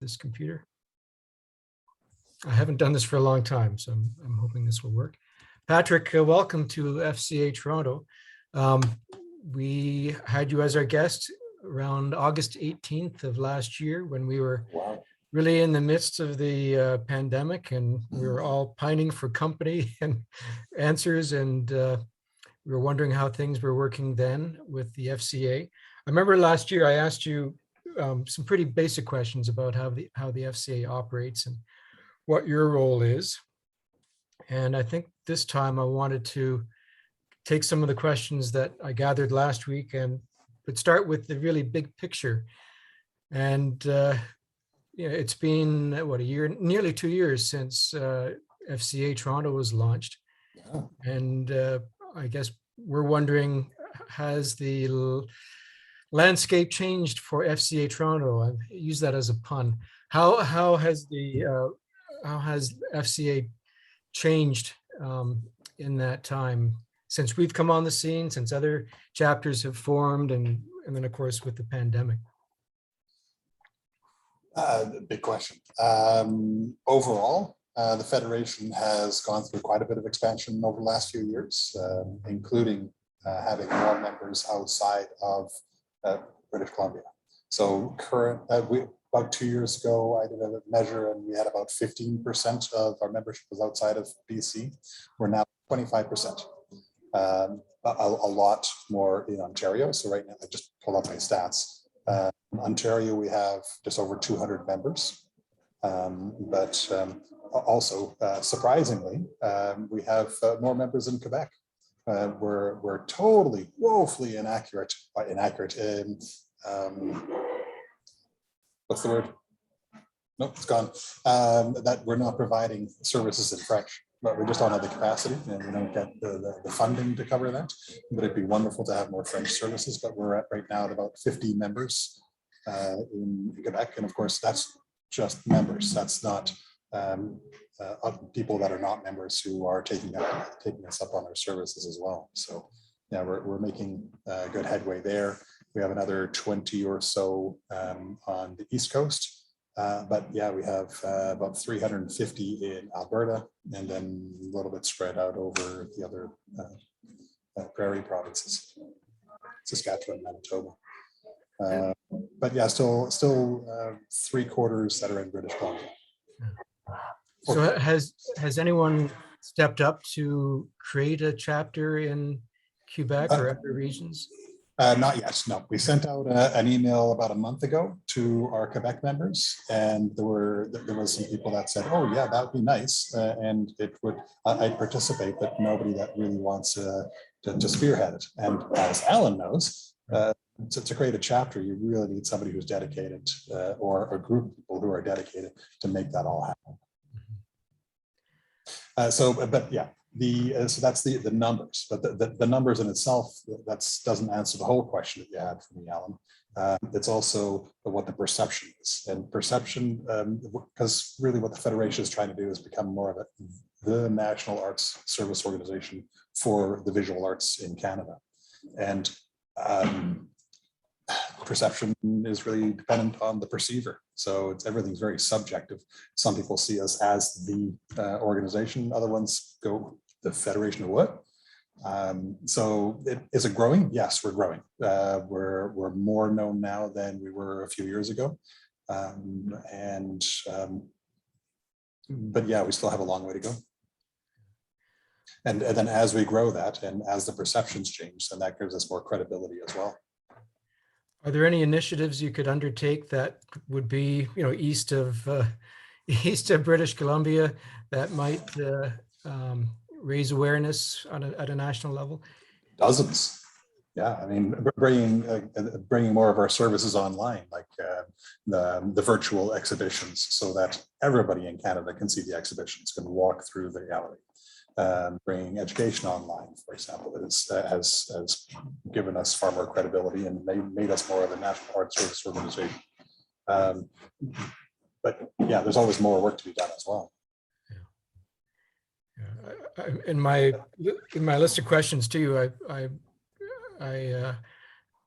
this computer. I haven't done this for a long time, so I'm hoping this will work. Patrick, welcome to FCA Toronto. We had you as our guest around August 18th of last year when we were really in the midst of the pandemic, and we were all pining for company and answers, and we were wondering how things were working then with the FCA. I remember last year I asked you some pretty basic questions about how the FCA operates and what your role is. And I think this time I wanted to take some of the questions that I gathered last week and would start with the really big picture. And it's been, what, a year, nearly 2 years since FCA Toronto was launched. Yeah. And I guess we're wondering, has the landscape changed for FCA Toronto? I use that as a pun. How has FCA changed in that time since we've come on the scene, since other chapters have formed, and then of course with the pandemic? Big question. Overall, the Federation has gone through quite a bit of expansion over the last few years, including having more members outside of British Columbia. So about 2 years ago, I did a measure and we had about 15% of our membership was outside of BC. We're now 25%. A lot more in Ontario. So right now, I just pull up my stats. In Ontario, we have just over 200 members. Also, surprisingly, we have more members in Quebec. We're totally woefully inaccurate. What's the word? Nope, it's gone. That we're not providing services in French, but we just don't have the capacity and we don't get the funding to cover that. But it'd be wonderful to have more French services, but we're at right now at about 50 members in Quebec. And of course, that's just members. That's not people that are not members who are taking us up on our services as well. So yeah, we're making good headway there. We have another 20 or so on the East Coast. But yeah, we have about 350 in Alberta, and then a little bit spread out over the other prairie provinces, Saskatchewan, Manitoba. But yeah, still 3/4 that are in British Columbia. So has anyone stepped up to create a chapter in Quebec or other regions? Not yet, no. We sent out an email about a month ago to our Quebec members, and there was some people that said, "Oh yeah, that would be nice," and I'd participate, but nobody that really wants to spearhead it. And as Alan knows, to create a chapter, you really need somebody who's dedicated, or a group of people who are dedicated to make that all happen. But yeah. So that's the numbers, but the numbers in itself, that doesn't answer the whole question that you had for me, Alan. It's also what the perception is, and perception, because really what the Federation is trying to do is become more of the national arts service organization for the visual arts in Canada. And perception is really dependent on the perceiver. So everything's very subjective. Some people see us as the organization, other ones go, the Federation of what? So is it growing? Yes, we're growing. We're more known now than we were a few years ago. But yeah, we still have a long way to go. And then as we grow that, and as the perceptions change, then that gives us more credibility as well. Are there any initiatives you could undertake that would be, east of British Columbia that might raise awareness at a national level? Dozens. Yeah, I mean, bringing more of our services online, like the virtual exhibitions, so that everybody in Canada can see the exhibitions, can walk through the gallery. Bringing education online, for example, has given us far more credibility and made us more of a national arts service organization. But yeah, there's always more work to be done as well. In my list of questions to you, I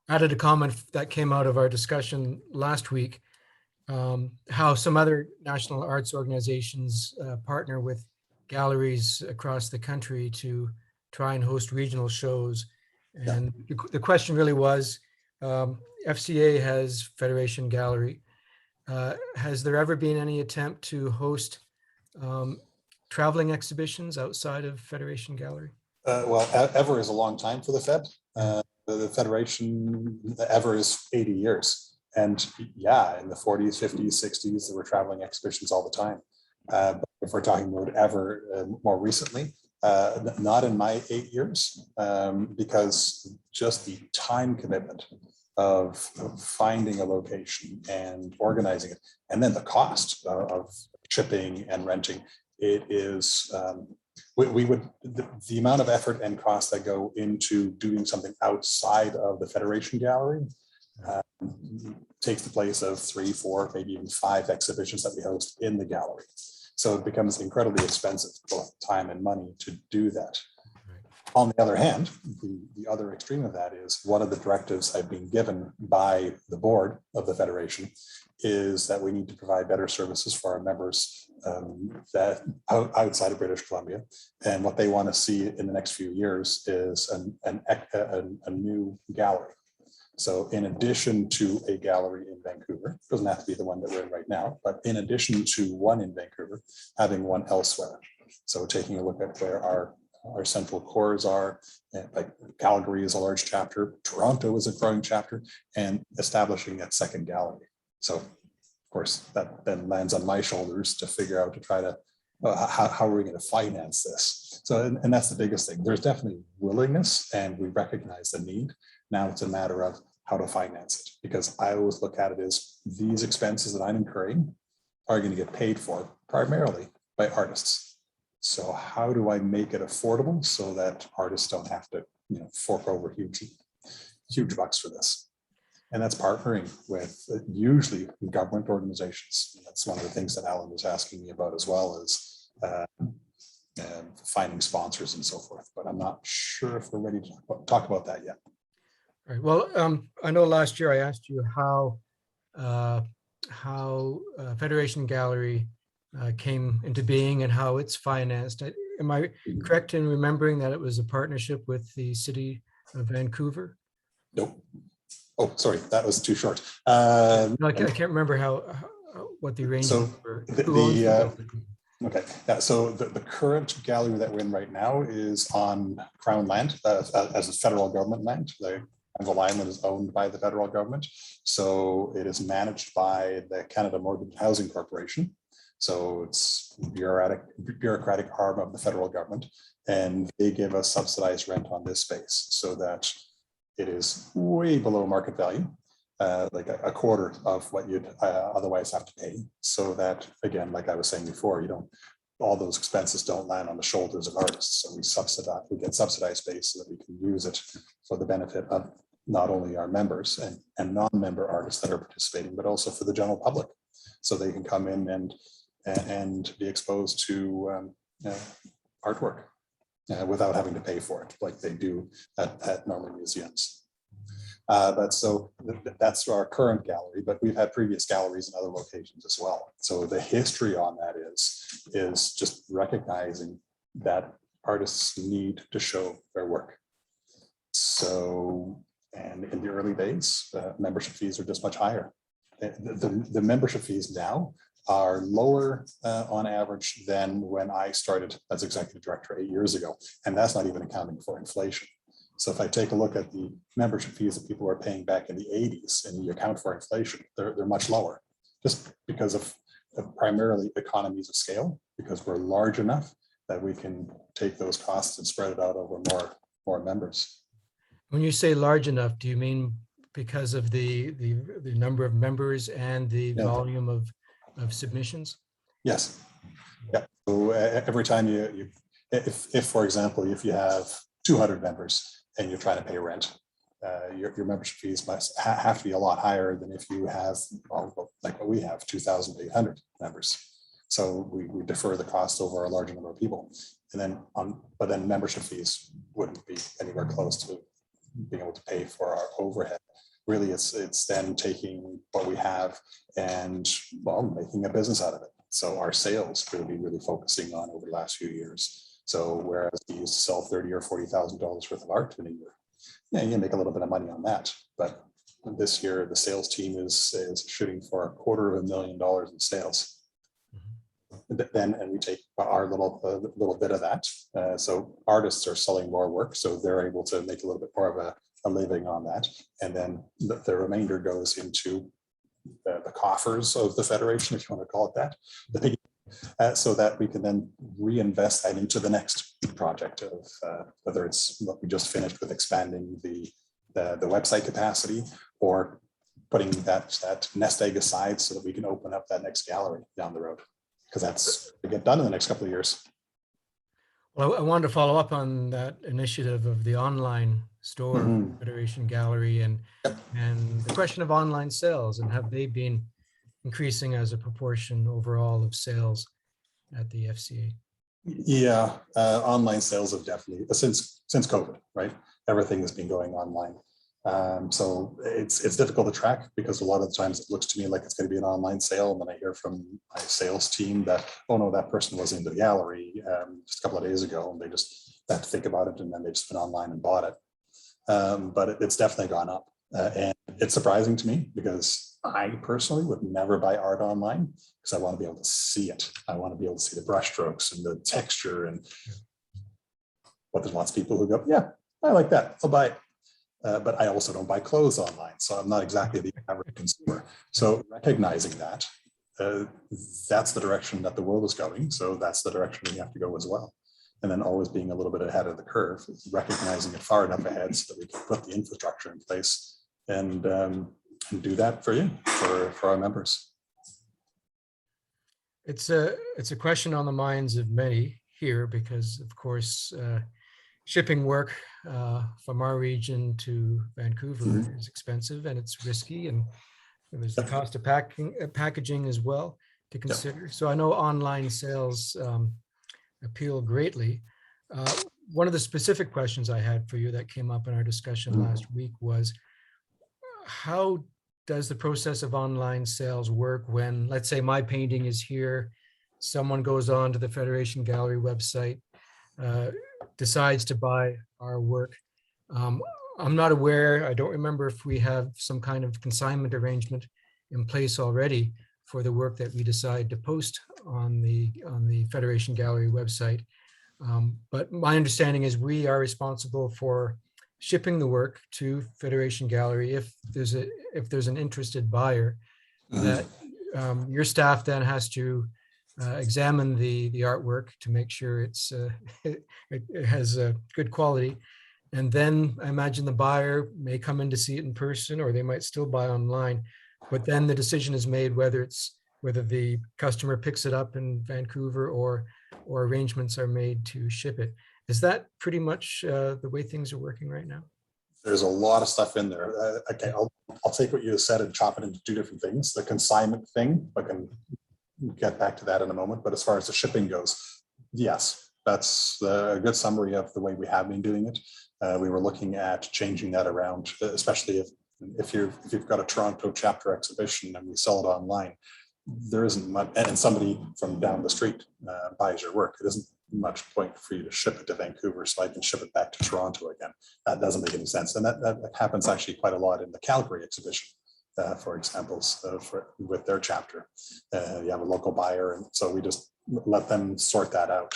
added a comment that came out of our discussion last week how some other national arts organizations partner with galleries across the country to try and host regional shows. Yeah. And the question really was, FCA has Federation Gallery. Has there ever been any attempt to host traveling exhibitions outside of Federation Gallery? Well, ever is a long time for the Fed. The Federation, ever is 80 years. And yeah, in the 40s, 50s, 60s, there were traveling exhibitions all the time. But if we're talking about ever more recently, not in my 8 years, because just the time commitment of finding a location and organizing it, and then the cost of shipping and renting, it is, we would, the amount of effort and cost that go into doing something outside of the Federation Gallery takes the place of 3, 4, maybe even 5 exhibitions that we host in the gallery. So it becomes incredibly expensive, both time and money, to do that. On the other hand, the other extreme of that is one of the directives I've been given by the board of the Federation is that we need to provide better services for our members that outside of British Columbia. And what they want to see in the next few years is a new gallery. So in addition to a gallery in Vancouver, it doesn't have to be the one that we're in right now, but in addition to one in Vancouver, having one elsewhere. So taking a look at where our central cores are, like Calgary is a large chapter, Toronto is a growing chapter, and establishing that second gallery. So of course, that then lands on my shoulders to figure out, to try to, how are we going to finance this? So, and that's the biggest thing. There's definitely willingness and we recognize the need. Now it's a matter of how to finance it, because I always look at it as these expenses that I'm incurring are going to get paid for primarily by artists. So how do I make it affordable so that artists don't have to, fork over huge bucks for this? And that's partnering with usually government organizations. That's one of the things that Alan was asking me about as well, is finding sponsors and so forth. But I'm not sure if we're ready to talk about that yet. All right. Well, I know last year I asked you how Federation Gallery came into being and how it's financed. Am I correct in remembering that it was a partnership with the city of Vancouver? Nope. Oh, sorry, that was too short. I can't remember what the arrangement were. Okay, yeah, so the current gallery that we're in right now is on Crown land, as a federal government land. The Island is owned by the federal government. So it is managed by the Canada Mortgage Housing Corporation. So it's bureaucratic arm of the federal government. And they give us subsidized rent on this space so that it is way below market value, like a quarter of what you'd otherwise have to pay. So that, again, like I was saying before, all those expenses don't land on the shoulders of artists. So we get subsidized space so that we can use it for the benefit of not only our members and non-member artists that are participating, but also for the general public. So they can come in and be exposed to artwork without having to pay for it, like they do at normal museums. That's our current gallery, but we've had previous galleries in other locations as well. So the history on that is just recognizing that artists need to show their work. So, and in the early days, membership fees are just much higher. The membership fees now are lower on average than when I started as executive director 8 years ago. And that's not even accounting for inflation. So if I take a look at the membership fees that people were paying back in the 80s and you account for inflation, they're much lower, just because of primarily economies of scale, because we're large enough that we can take those costs and spread it out over more members. When you say large enough, do you mean because of the number of members and the volume of submissions? Yes. Yeah. So every time if for example, if you have 200 members and you're trying to pay rent, your membership fees must have to be a lot higher than if you have, like what we have, 2,800 members. So we defer the cost over a larger number of people, and then but then membership fees wouldn't be anywhere close to being able to pay for our overhead, really it's then taking what we have and, well, making a business out of it. So our sales really focusing on over the last few years. So whereas we used to sell $30,000 or $40,000 worth of art in a year, yeah, you make a little bit of money on that. But this year, the sales team is shooting for $250,000 in sales. Then, and we take our little bit of that. So artists are selling more work, so they're able to make a little bit more of a living on that. And then the remainder goes into the coffers of the Federation, if you want to call it that, the piggy, so that we can then reinvest that into the next project of whether it's what we just finished with expanding the website capacity, or putting that nest egg aside so that we can open up that next gallery down the road, because that's to get done in the next couple of years. Well, I wanted to follow up on that initiative of the online store, Federation Gallery, and the question of online sales, and have they been increasing as a proportion overall of sales at the FCA? Yeah, online sales have definitely, since COVID, right? Everything has been going online. So it's difficult to track, because a lot of the times it looks to me like it's going to be an online sale, and then I hear from my sales team that, oh no, that person was in the gallery just a couple of days ago, and they just had to think about it, and then they just went online and bought it. But it's definitely gone up, and it's surprising to me, because I personally would never buy art online, because I want to be able to see it. I want to be able to see the brush strokes and the texture, and but there's lots of people who go, yeah, I like that, I'll buy it. But I also don't buy clothes online, so I'm not exactly the average consumer. So recognizing that, that's the direction that the world is going. So that's the direction we have to go as well. And then always being a little bit ahead of the curve, recognizing it far enough ahead so that we can put the infrastructure in place and do that for you, for our members. It's a question on the minds of many here, because of course, shipping work from our region to Vancouver is expensive, and it's risky, and there's the cost of packaging as well to consider. So I know online sales appeal greatly. One of the specific questions I had for you that came up in our discussion last week was, how does the process of online sales work when, let's say, my painting is here, someone goes on to the Federation Gallery website, decides to buy our work. I'm not aware, I don't remember if we have some kind of consignment arrangement in place already for the work that we decide to post on the Federation Gallery website. But my understanding is we are responsible for shipping the work to Federation Gallery if there's an interested buyer, that your staff then has to examine the artwork to make sure it has a good quality. And then I imagine the buyer may come in to see it in person, or they might still buy online. But then the decision is made whether the customer picks it up in Vancouver, or arrangements are made to ship it. Is that pretty much the way things are working right now? There's a lot of stuff in there. Okay, I'll take what you said and chop it into two different things. The consignment thing, I can get back to that in a moment. But as far as the shipping goes, yes, that's a good summary of the way we have been doing it. We were looking at changing that around, especially if you've got a Toronto chapter exhibition and we sell it online. There isn't much, and somebody from down the street buys your work, it isn't much point for you to ship it to Vancouver so I can ship it back to Toronto again. That doesn't make any sense. And that happens actually quite a lot in the Calgary exhibition, for examples, with their chapter. You have a local buyer, and so we just let them sort that out.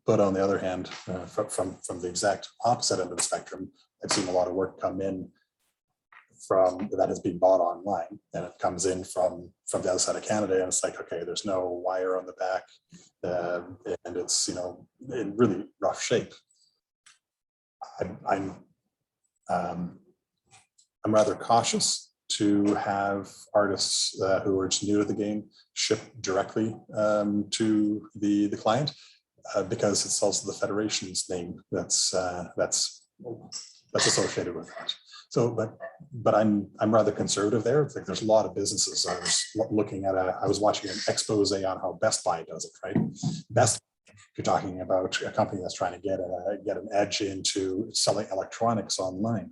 But on the other hand, from the exact opposite end of the spectrum, I've seen a lot of work come in from that has been bought online, and it comes in from the other side of Canada, and it's like, okay, there's no wire on the back, and it's, in really rough shape. I'm rather cautious to have artists who are just new to the game ship directly to the client, because it's also the Federation's name that's associated with that. So, but I'm rather conservative there. It's like there's a lot of businesses. I was watching an expose on how Best Buy does it, right? Best Buy, you're talking about a company that's trying to get an edge into selling electronics online.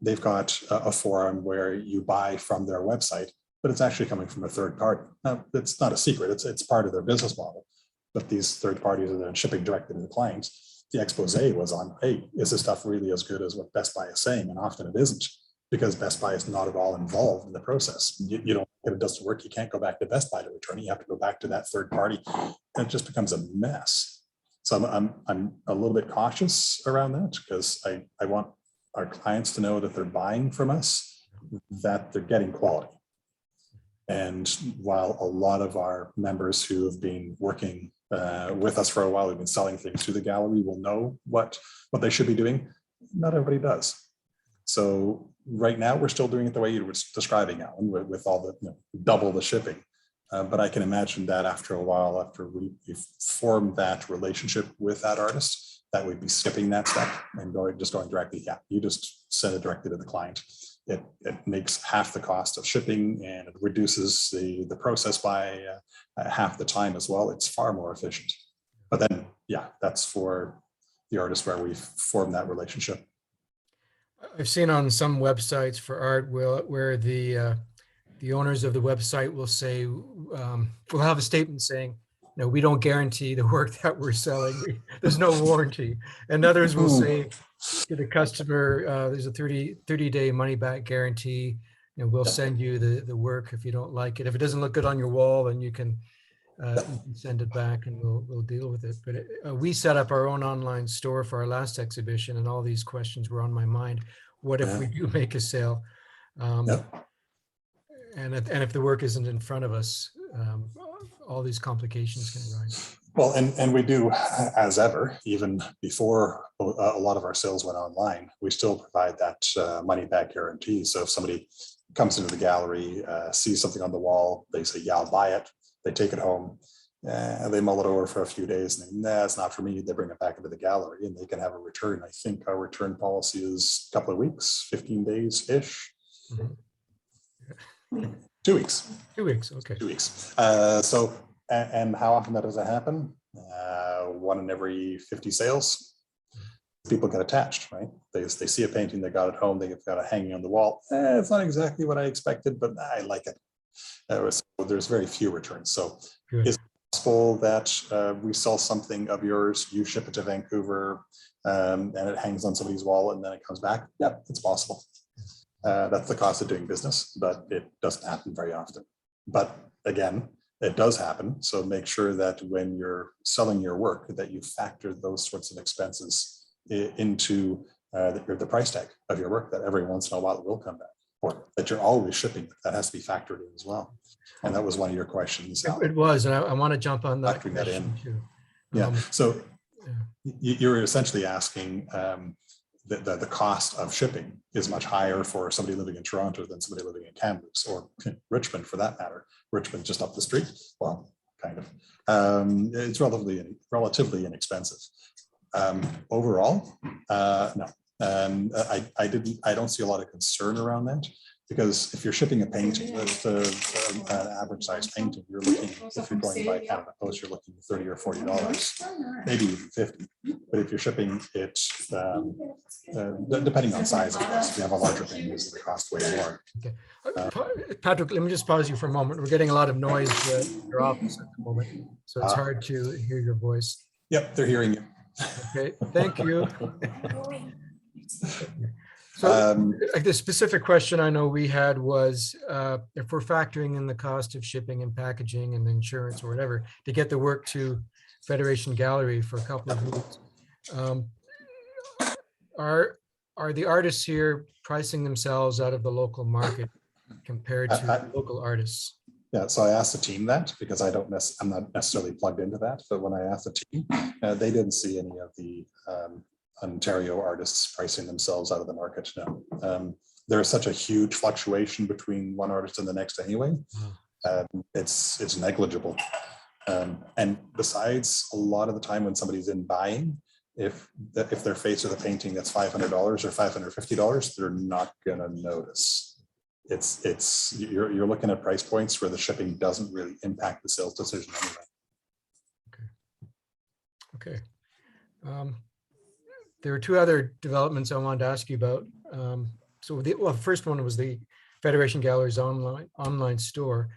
they've got a forum where you buy from their website, but it's actually coming from a third party. Now, it's not a secret, it's part of their business model, but these third parties are then shipping directly to the clients. The expose was on, hey, is this stuff really as good as what Best Buy is saying? And often it isn't, because Best Buy is not at all involved in the process. You don't, if it doesn't work, you can't go back to Best Buy to return it. You have to go back to that third party, and it just becomes a mess. So I'm a little bit cautious around that, because I want our clients to know that they're buying from us, that they're getting quality. And while a lot of our members who have been working with us for a while, who've been selling things through the gallery, will know what they should be doing, not everybody does. So right now we're still doing it the way you were describing, Alan, with all the double the shipping. But I can imagine that after a while, after we've formed that relationship with that artist, that we'd be skipping that step and just going directly. Yeah, you just send it directly to the client. It makes half the cost of shipping, and it reduces the process by half the time as well. It's far more efficient. But then, yeah, that's for the artist where we've formed that relationship. I've seen on some websites for art where the owners of the website will say, we'll have a statement saying, no, we don't guarantee the work that we're selling. There's no warranty. And others will say to the customer, there's a 30-day money back guarantee, and we'll send you the work if you don't like it. If it doesn't look good on your wall, then you can send it back and we'll deal with it. But we set up our own online store for our last exhibition, and all these questions were on my mind. What if we do make a sale? And if the work isn't in front of us, all these complications can arise. Well, and we do, as ever, even before a lot of our sales went online, we still provide that money back guarantee. So if somebody comes into the gallery, sees something on the wall, they say, yeah, I'll buy it. They take it home, they mull it over for a few days, and nah, it's not for me. They bring it back into the gallery and they can have a return. I think our return policy is a couple of weeks, 15 days-ish. Mm-hmm. 2 weeks. 2 weeks, okay. 2 weeks. So, and how often does that happen? 1 in every 50 sales. People get attached, right? They see a painting, they got it home, they've got it hanging on the wall. It's not exactly what I expected, but I like it. So there's very few returns. So it's possible that we sell something of yours, you ship it to Vancouver, and it hangs on somebody's wall and then it comes back. Yep, it's possible. That's the cost of doing business, but it doesn't happen very often. But again, it does happen. So make sure that when you're selling your work, that you factor those sorts of expenses into the price tag of your work, that every once in a while it will come back, or that you're always shipping. That has to be factored in as well. And that was one of your questions. It was, and I want to jump on that. Factoring that in. Too. Yeah. So you're essentially asking the cost of shipping is much higher for somebody living in Toronto than somebody living in Kamloops or Richmond, for that matter. Richmond just up the street. Well, kind of. It's relatively inexpensive. Overall, no. I don't see a lot of concern around that, because if you're shipping a painting, an average size painting, you're looking, if you're going by Canada Post, you're looking at $30 or $40, maybe even 50. But if you're shipping it, depending on size, of course, if you have a larger painting, it's going to cost way more. Okay. Patrick, let me just pause you for a moment. We're getting a lot of noise in your office at the moment, so it's hard to hear your voice. Yep, they're hearing you. Okay, thank you. So the specific question I know we had was, if we're factoring in the cost of shipping and packaging and insurance or whatever to get the work to Federation Gallery for a couple of weeks, are the artists here pricing themselves out of the local market compared to local artists? Yeah, so I asked the team that, because I'm not necessarily plugged into that, but when I asked the team, they didn't see any of the Ontario artists pricing themselves out of the market. No. There is such a huge fluctuation between one artist and the next anyway. It's negligible. And besides, a lot of the time when somebody's in buying, if they're faced with a painting that's $500 or $550, they're not gonna notice. You're looking at price points where the shipping doesn't really impact the sales decision anyway. Okay. There were 2 other developments I wanted to ask you about. The first one was the Federation Galleries online store,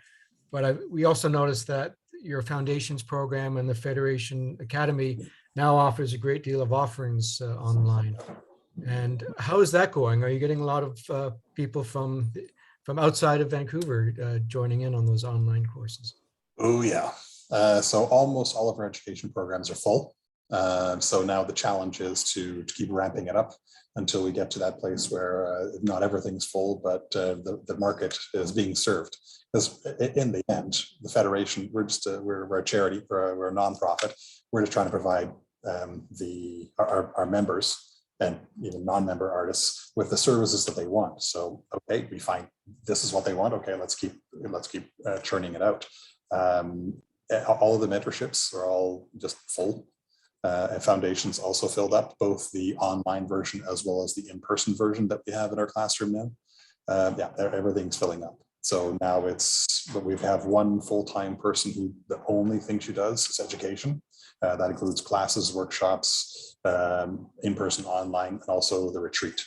but we also noticed that your foundations program and the Federation Academy now offers a great deal of offerings online. And how is that going? Are you getting a lot of people from outside of Vancouver joining in on those online courses? Oh, yeah. So almost all of our education programs are full. So now the challenge is to keep ramping it up until we get to that place where not everything's full, but the market is being served. Because in the end, the Federation, we're a charity, we're a nonprofit. We're just trying to provide our members and even non-member artists with the services that they want. So, okay, we find this is what they want. Okay, let's keep churning it out. All of the mentorships are all just full. And foundations also filled up, both the online version as well as the in-person version that we have in our classroom now. Yeah, everything's filling up. So now we have one full-time person who the only thing she does is education. That includes classes, workshops, in-person, online, and also the retreat.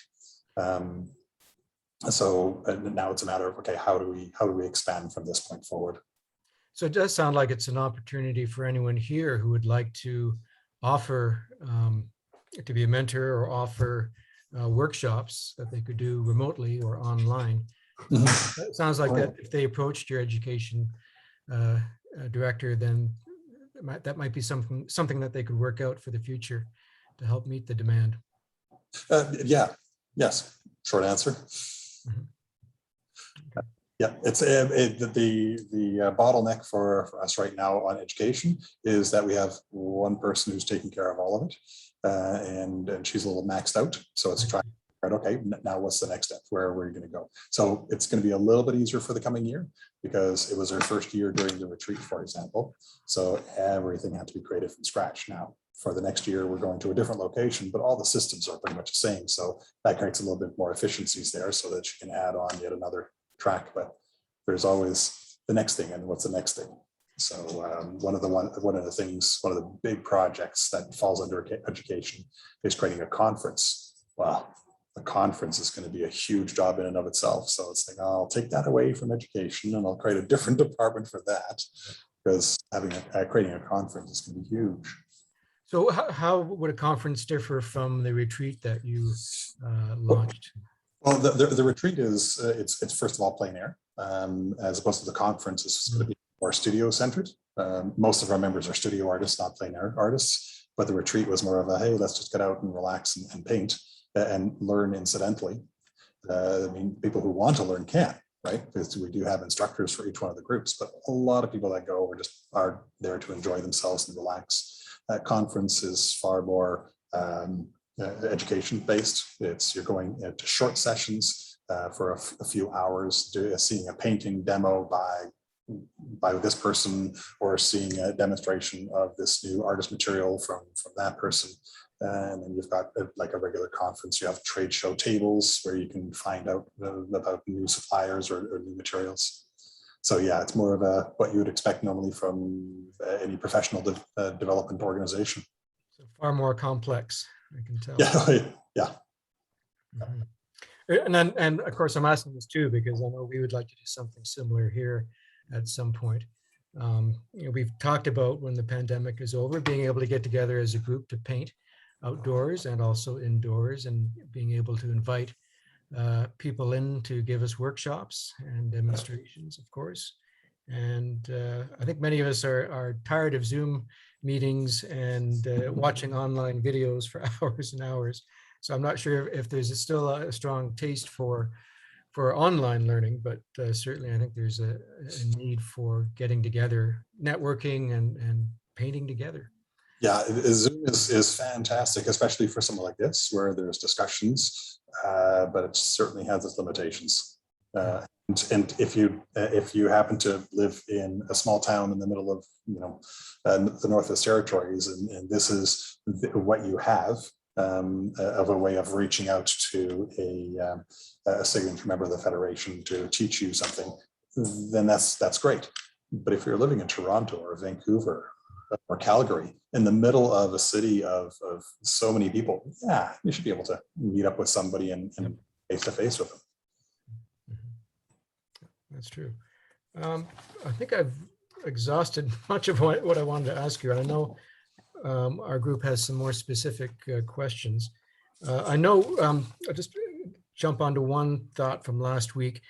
So now it's a matter of, okay, how do we expand from this point forward? So it does sound like it's an opportunity for anyone here who would like to offer to be a mentor or offer workshops that they could do remotely or online. It sounds like that if they approached your education director, then that might be something that they could work out for the future to help meet the demand. Yeah. Yes. Short answer. Mm-hmm. Okay. Yeah, it's the bottleneck for us right now on education is that we have one person who's taking care of all of it, and she's a little maxed out. So it's trying. Right, okay, now what's the next step? Where are we going to go? So it's going to be a little bit easier for the coming year because it was our first year during the retreat, for example. So everything had to be created from scratch. Now, for the next year, we're going to a different location, but all the systems are pretty much the same. So that creates a little bit more efficiencies there so that you can add on yet another track. But there's always the next thing, and what's the next thing? So one of the big projects that falls under education is creating a conference. Well, a conference is going to be a huge job in and of itself. So it's like, I'll take that away from education and I'll create a different department for that, because creating a conference is going to be huge. So how would a conference differ from the retreat that you launched? Well, the retreat is, it's first of all plein air, as opposed to the conference is going to be more studio centered. Most of our members are studio artists, not plein air artists, but the retreat was more of a, hey, let's just get out and relax and paint and learn incidentally. I mean, people who want to learn can, right? Because we do have instructors for each one of the groups, but a lot of people that go are there to enjoy themselves and relax. That conference is far more education based. You're going to short sessions for a few hours, seeing a painting demo by this person, or seeing a demonstration of this new artist material from that person. And then you've got like a regular conference. You have trade show tables where you can find out about new suppliers or new materials. So yeah, it's more of what you would expect normally from any professional development organization. So far more complex, I can tell. Yeah. Mm-hmm. And of course, I'm asking this too because I know we would like to do something similar here at some point. We've talked about when the pandemic is over, being able to get together as a group to paint outdoors and also indoors, and being able to invite people in to give us workshops and demonstrations, of course. And I think many of us are tired of Zoom meetings and watching online videos for hours and hours. So I'm not sure if there's still a strong taste for online learning, but certainly I think there's a need for getting together, networking and painting together. Yeah, Zoom is fantastic, especially for something like this, where there's discussions, but it certainly has its limitations. And if you happen to live in a small town in the middle of the Northwest Territories, and this is what you have of a way of reaching out to a signature member of the Federation to teach you something, then that's great. But if you're living in Toronto or Vancouver or Calgary, in the middle of a city of so many people, yeah, you should be able to meet up with somebody and face to face with them. That's true. I think I've exhausted much of what I wanted to ask you. I know our group has some more specific questions. I know, I'll just jump onto one thought from last week.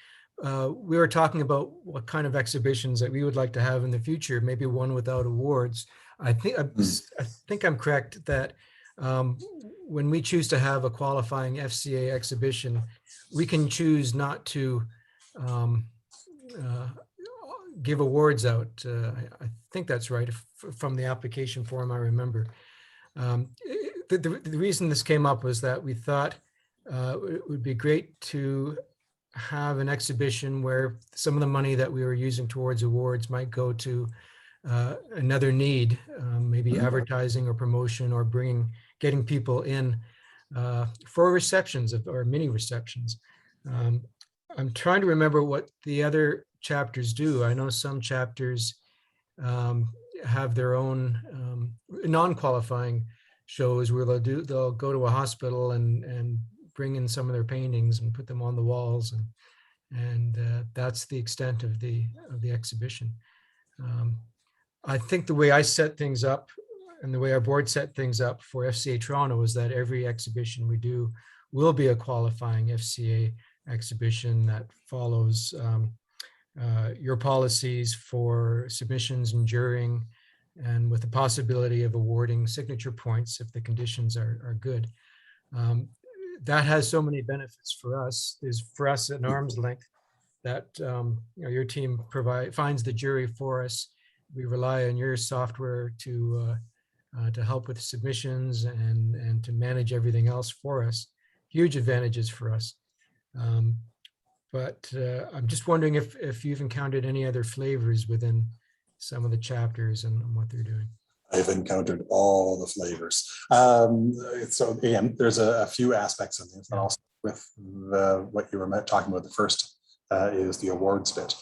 We were talking about what kind of exhibitions that we would like to have in the future, maybe one without awards. I think I'm correct that when we choose to have a qualifying FCA exhibition, we can choose not to give awards out. I think that's right, from the application form I remember. The reason this came up was that we thought it would be great to have an exhibition where some of the money that we were using towards awards might go to another need, maybe advertising or promotion, or getting people in for receptions or mini receptions. I'm trying to remember what the other chapters do. I know some chapters have their own non-qualifying shows where they'll go to a hospital and bring in some of their paintings and put them on the walls, and that's the extent of the exhibition. I think the way I set things up and the way our board set things up for FCA Toronto is that every exhibition we do will be a qualifying FCA exhibition that follows your policies for submissions and jurying, and with the possibility of awarding signature points if the conditions are good. That has so many benefits for us. Is for us at an arm's length that your team finds the jury for us. We rely on your software to help with submissions and to manage everything else for us. Huge advantages for us. But I'm just wondering if you've encountered any other flavors within some of the chapters and what they're doing. I've encountered all the flavors. So again, there's a few aspects of this, but also with what you were talking about, the first is the awards bit.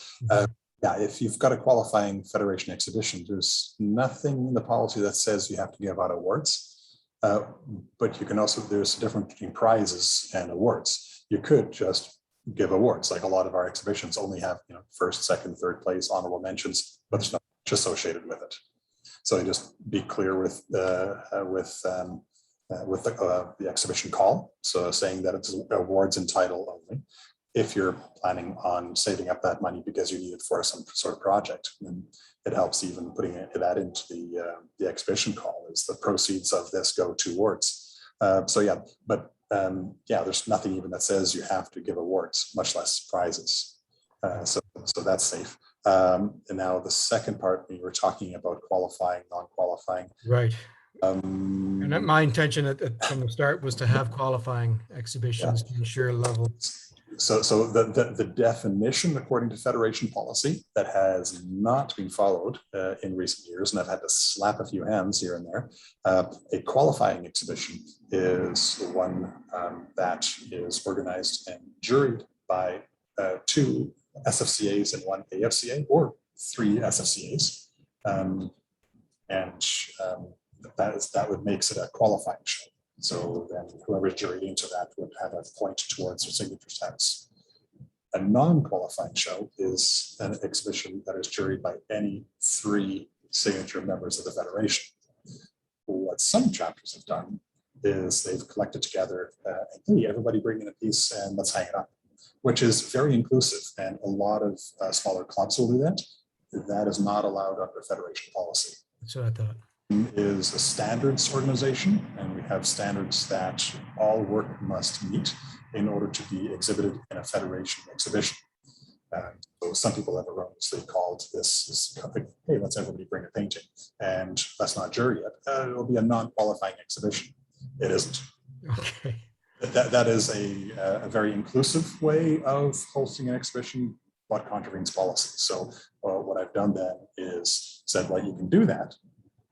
Yeah, if you've got a qualifying federation exhibition, there's nothing in the policy that says you have to give out awards. But you can also, there's a difference between prizes and awards. You could just give awards, like a lot of our exhibitions only have, first, second, third place, honorable mentions, but there's not much associated with it. So just be clear with the exhibition call. So saying that it's awards in title only. If you're planning on saving up that money because you need it for some sort of project, then it helps even putting that into the exhibition call, is the proceeds of this go towards. So yeah, but yeah, there's nothing even that says you have to give awards, much less prizes. So that's safe. And now the second part, we were talking about qualifying, non-qualifying. Right. And my intention from the start was to have qualifying exhibitions to ensure level. So the definition, according to Federation policy, that has not been followed in recent years, and I've had to slap a few hands here and there, a qualifying exhibition is one that is organized and juried by 2 SFCAs and 1 AFCA, or 3 SFCAs, and that would makes it a qualifying show. So then whoever's juried into that would have a point towards their signature status. A non-qualifying show is an exhibition that is juried by any 3 signature members of the Federation. What some chapters have done is they've collected together, hey, everybody bring in a piece and let's hang it up, which is very inclusive, and a lot of smaller clubs will do that. That is not allowed under Federation policy. That's what I thought. Is a standards organization, and we have standards that all work must meet in order to be exhibited in a Federation exhibition. So some people have erroneously called this hey, let's everybody bring a painting and let's not jury it. It'll be a non-qualifying exhibition. It isn't. Okay. That is a very inclusive way of hosting an exhibition, but contravenes policy. So what I've done then is said, well, you can do that,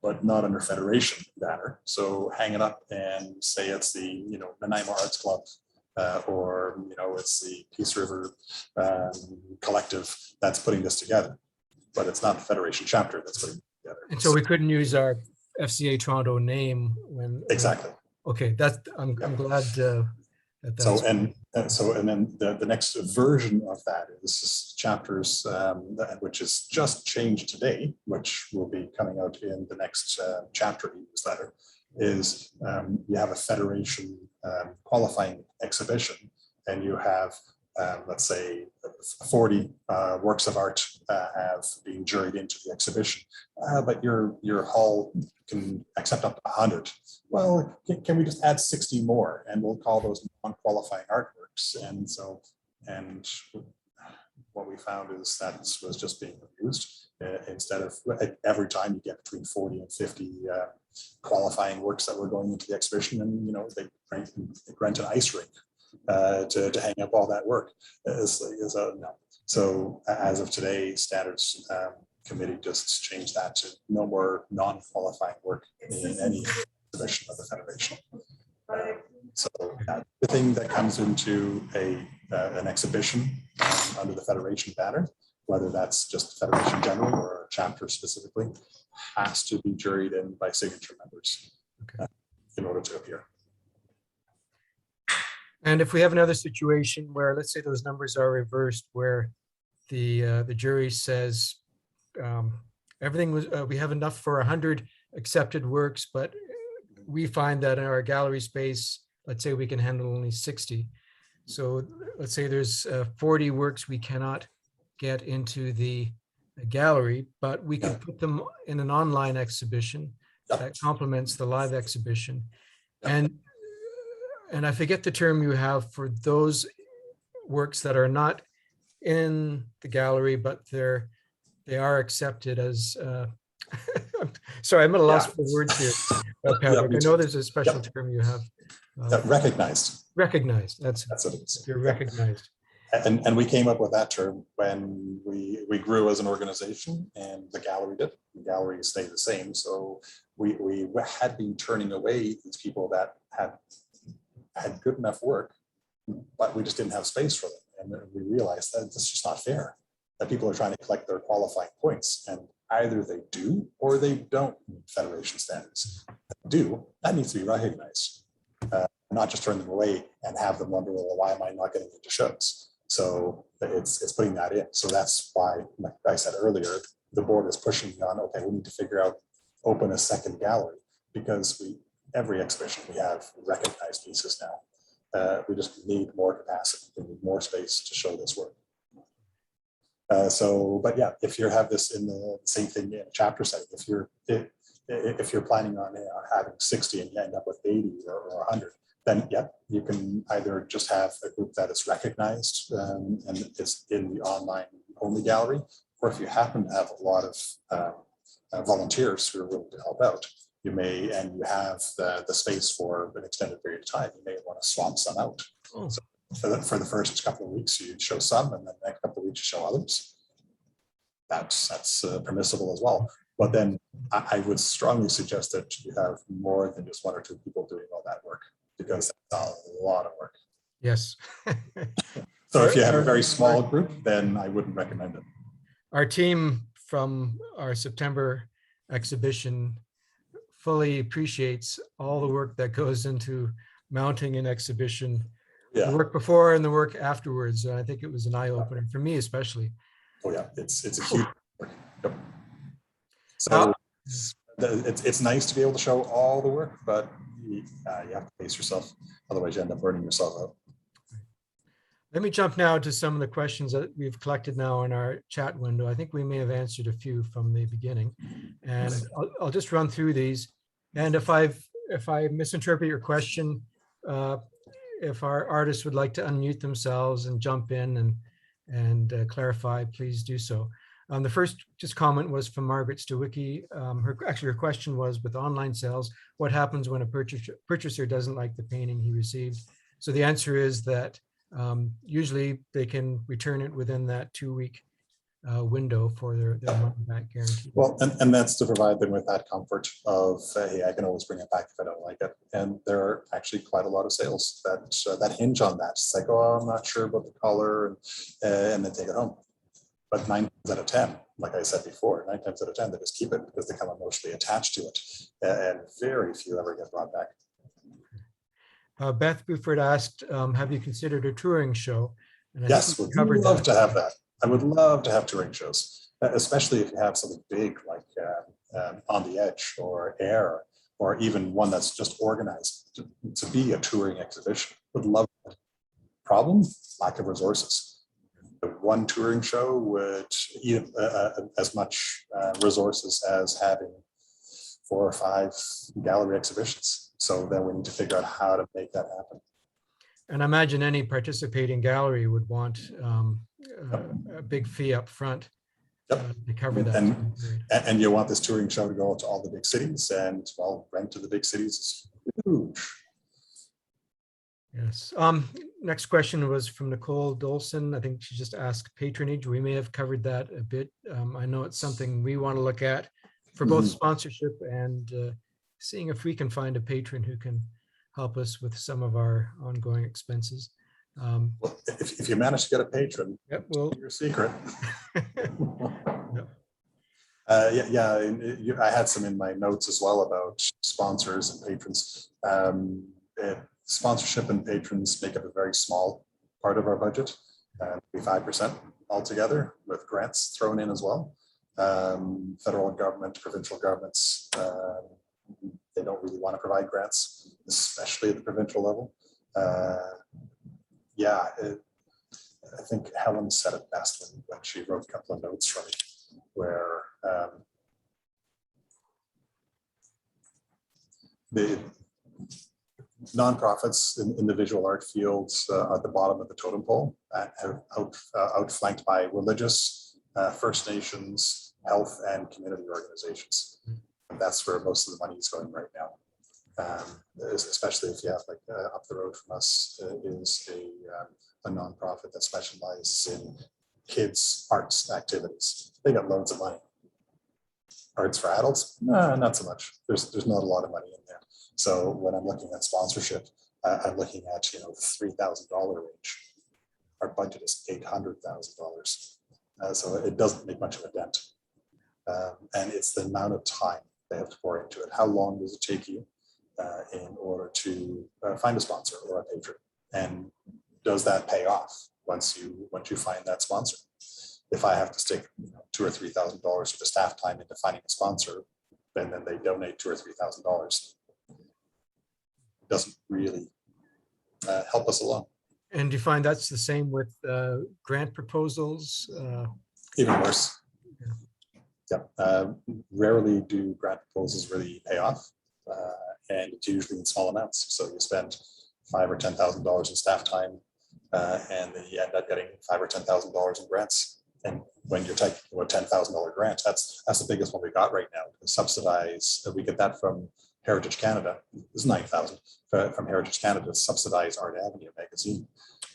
but not under Federation banner. So hang it up and say it's the Nanaimo Arts Club, or it's the Peace River Collective that's putting this together, but it's not the Federation chapter that's putting it together. And so we couldn't use our FCA Toronto name when exactly. Okay, I'm glad at that. And then the next version of that is chapters, which is just changed today, which will be coming out in the next chapter newsletter, is you have a federation qualifying exhibition, and you have let's say 40 works of art have been juried into the exhibition, but your hall can accept up to 100. Well, can we just add 60 more, and we'll call those non-qualifying artworks? And what we found is that was just being abused. Instead of every time you get between 40 and 50 qualifying works that were going into the exhibition, and they rent an ice rink to hang up all that work. No. So as of today, standards committee just changed that to no more non-qualifying work in any exhibition of the federation. So everything that comes into an exhibition under the federation banner, whether that's just the federation generally or a chapter specifically, has to be juried in by signature members in order to appear. And if we have another situation where, let's say, those numbers are reversed, where the jury says everything was, we have enough for 100 accepted works, but we find that in our gallery space, let's say we can handle only 60. So let's say there's 40 works we cannot get into the gallery, but we can put them in an online exhibition that complements the live exhibition. And I forget the term you have for those works that are not in the gallery, but they are accepted as, sorry, I'm at a loss for words here, Patrick. I know there's a special term you have. Recognized. Recognized, that's what it is. You're recognized. And we came up with that term when we grew as an organization, and the gallery did. The gallery stayed the same. So we had been turning away these people that had good enough work, but we just didn't have space for them. And we realized that it's just not fair, that people are trying to collect their qualifying points, and either they do or they don't meet federation standards. If they do, that needs to be recognized, not just turn them away and have them wonder, well, why am I not getting into shows? So it's putting that in. So that's why, like I said earlier, the board is pushing on, okay, we need to figure out, open a second gallery, because every exhibition we have recognized pieces now. We just need more capacity, we need more space to show this work. But yeah, if you have this in the same thing in a chapter setting, if you're planning on having 60 and you end up with 80 or 100, then yeah, you can either just have a group that is recognized and is in the online only gallery, or if you happen to have a lot of volunteers who are willing to help out, you may, and you have the space for an extended period of time, you may want to swap some out. Oh. So for the first couple of weeks, you show some, and then the next couple of weeks, you show others. That's permissible as well. But then I would strongly suggest that you have more than just one or two people doing all that work, because that's a lot of work. Yes. So if you have a very small group, then I wouldn't recommend it. Our team from our September exhibition fully appreciates all the work that goes into mounting an exhibition, the work before and the work afterwards. I think it was an eye-opener for me, especially. Oh yeah, it's a huge work. Yep. So it's nice to be able to show all the work, but you have to pace yourself, otherwise you end up burning yourself out. Let me jump now to some of the questions that we've collected now in our chat window. I think we may have answered a few from the beginning, and I'll just run through these. And if I misinterpret your question, if our artists would like to unmute themselves and jump in and clarify, please do so. The first comment was from Margaret Stewicki. Her question was, with online sales, what happens when a purchaser doesn't like the painting he received? So the answer is that usually they can return it within that 2-week window for their money back guarantee. Well, and that's to provide them with that comfort of, hey, I can always bring it back if I don't like it. And there are actually quite a lot of sales that hinge on that. It's like, oh, I'm not sure about the color, and then take it home. But 9 times out of 10, like I said before, 9 times out of 10, they just keep it because they become emotionally attached to it, and very few ever get brought back. Beth Buford asked, have you considered a touring show? And I think Yes, we would covered love that. to have that. I would love to have touring shows, especially if you have something big like On the Edge or Air, or even one that's just organized to be a touring exhibition. Would love that. Problem, lack of resources. One touring show would eat as much resources as having 4 or 5 gallery exhibitions. So then we need to figure out how to make that happen. And I imagine any participating gallery would want a big fee up front to cover that. And you want this touring show to go to all the big cities, and well, rent to the big cities is huge. Yes. Next question was from Nicole Dolson. I think she just asked patronage. We may have covered that a bit. I know it's something we want to look at for both sponsorship and seeing if we can find a patron who can help us with some of our ongoing expenses. Well, if you manage to get a patron, yep, well, your secret. Yep. I had some in my notes as well about sponsors and patrons. Sponsorship and patrons make up a very small part of our budget, 5% altogether, with grants thrown in as well. Federal government, provincial governments, they don't really want to provide grants, especially at the provincial level. I think Helen said it best when she wrote a couple of notes for me, where the nonprofits in the visual art fields at the bottom of the totem pole, outflanked by religious, First Nations, health, and community organizations. And that's where most of the money is going right now. Especially if you have, like, up the road from us is a nonprofit that specializes in kids' arts activities. They got loads of money. Arts for adults? No, not so much. There's not a lot of money in there. So when I'm looking at sponsorship, I'm looking at the $3,000 range. Our budget is $800,000, so it doesn't make much of a dent. And it's the amount of time they have to pour into it. How long does it take you in order to find a sponsor or a patron? And does that pay off once you find that sponsor? If I have to stick $2,000 or $3,000 of the staff time into finding a sponsor, and then they donate $2,000 or $3,000, it doesn't really help us along. And do you find that's the same with grant proposals? Even worse. Yeah. Rarely do grant proposals really pay off, and it's usually in small amounts. So you spend $5,000 or $10,000 in staff time, and then you end up getting $5,000 or $10,000 in grants. And when you're taking a $10,000 grant, that's the biggest one we got right now. Subsidize, we get that from Heritage Canada. It's $9,000 from Heritage Canada to subsidize Art Avenue magazine.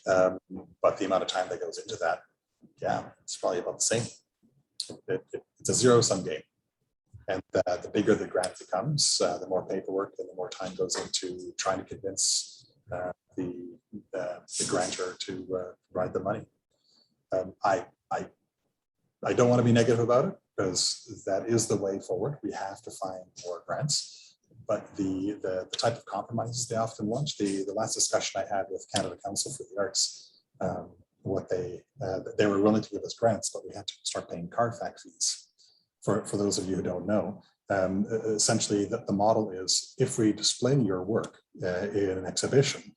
But the amount of time that goes into that, it's probably about the same. It's a zero-sum game. And the bigger the grant becomes, the more paperwork and the more time goes into trying to convince the grantor to provide the money. I don't want to be negative about it, because that is the way forward. We have to find more grants. But the type of compromises they often want, the last discussion I had with Canada Council for the Arts, they were willing to give us grants, but we had to start paying CARFAC fees. For those of you who don't know, essentially the model is, if we display your work in an exhibition,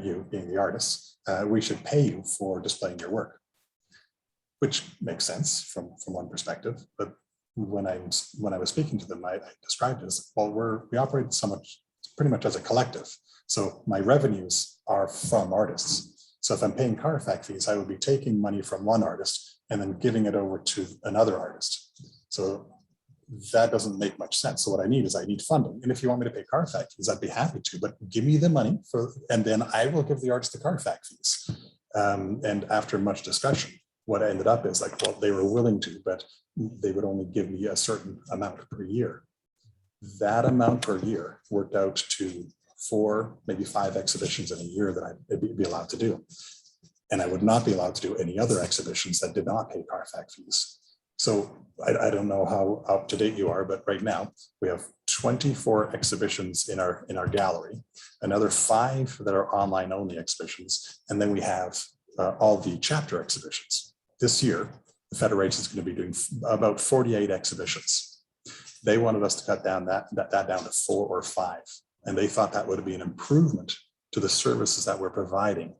you being the artist, we should pay you for displaying your work, which makes sense from one perspective. But when I was speaking to them, I described it as, well, we operate pretty much as a collective. So my revenues are from artists. So if I'm paying CARFAC fees, I would be taking money from one artist and then giving it over to another artist. So that doesn't make much sense. So what I need funding. And if you want me to pay CARFAC fees, I'd be happy to, but give me the money and then I will give the artist the CARFAC fees. And after much discussion, what I ended up is like, well, they were willing to, but they would only give me a certain amount per year. That amount per year worked out to 4, maybe 5 exhibitions in a year that I'd be allowed to do. And I would not be allowed to do any other exhibitions that did not pay CARFAC fees. So I don't know how up to date you are, but right now we have 24 exhibitions in our gallery, another 5 that are online only exhibitions, and then we have all the chapter exhibitions. This year, the Federation is going to be doing about 48 exhibitions. They wanted us to cut down that down to 4 or 5, and they thought that would be an improvement to the services that we're providing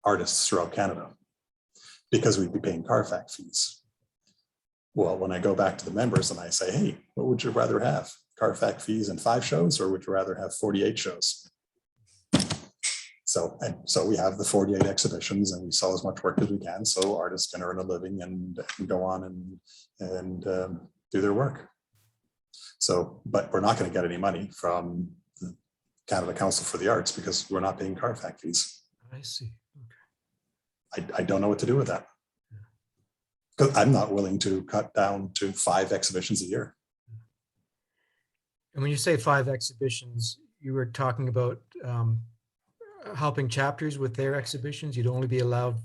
artists throughout Canada, because we'd be paying Carfax fees. Well, when I go back to the members and I say, hey, what would you rather have? Carfax fees and 5 shows, or would you rather have 48 shows? So we have the 48 exhibitions, and we sell as much work as we can, so artists can earn a living and go on and do their work. So, but we're not going to get any money from the Canada Council for the Arts because we're not paying Carfax fees. I see. Okay. I don't know what to do with that, because I'm not willing to cut down to 5 exhibitions a year. And when you say 5 exhibitions, you were talking about helping chapters with their exhibitions. You'd only be allowed